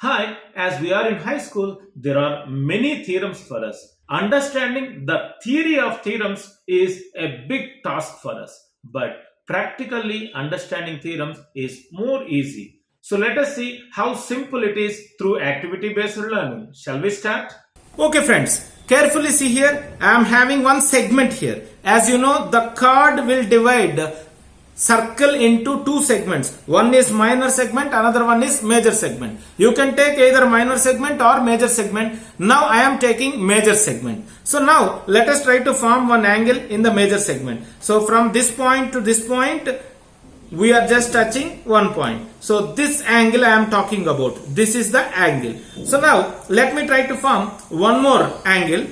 Hi, as we are in high school, there are many theorems for us. Understanding the theory of theorems is a big task for us, but practically understanding theorems is more easy. So let us see how simple it is through activity based learning. Shall we start? Okay friends, carefully see here. I am having one segment here. As you know, the card will divide circle into two segments. One is minor segment, another one is major segment. You can take either minor segment or major segment. Now I am taking major segment. So now let us try to form one angle in the major segment. So from this point to this point, we are just touching one point. So this angle I am talking about. This is the angle. So now let me try to form one more angle.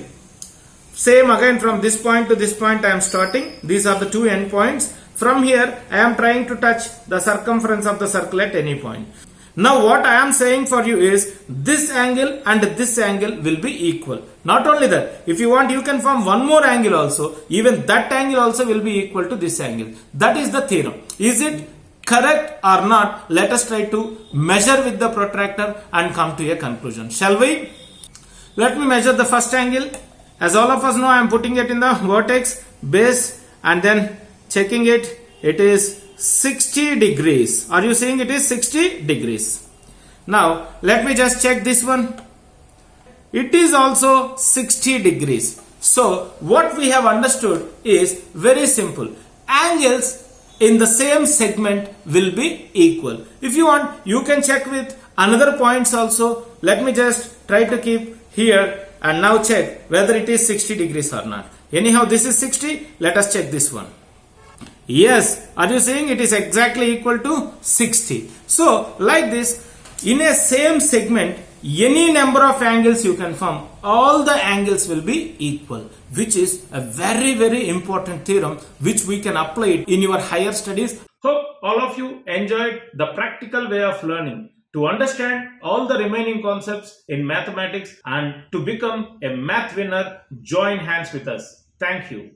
Same again, from this point to this point I am starting. These are the two end points. From here I am trying to touch the circumference of the circle at any point. Now what I am saying for you is this angle and this angle will be equal. Not only that, if you want you can form one more angle also. Even that angle also will be equal to this angle. That is the theorem. Is it correct or not? Let us try to measure with the protractor and come to a conclusion. Shall we? Let me measure the first angle. As all of us know, I am putting it in the vertex, base, and then checking it. It is 60 degrees. Are you seeing it is 60 degrees? Now let me just check this one. It is also 60 degrees. So what we have understood is very simple. Angles in the same segment will be equal. If you want, you can check with another points also. Let me just try to keep here and now check whether it is 60 degrees or not. Anyhow, this is 60. Let us check this one. Yes, are you seeing it is exactly equal to 60? So like this, in a same segment, any number of angles you can form, all the angles will be equal, which is a very important theorem which we can apply in your higher studies. Hope all of you enjoyed the practical way of learning. To understand all the remaining concepts in mathematics and to become a math winner, join hands with us. Thank you.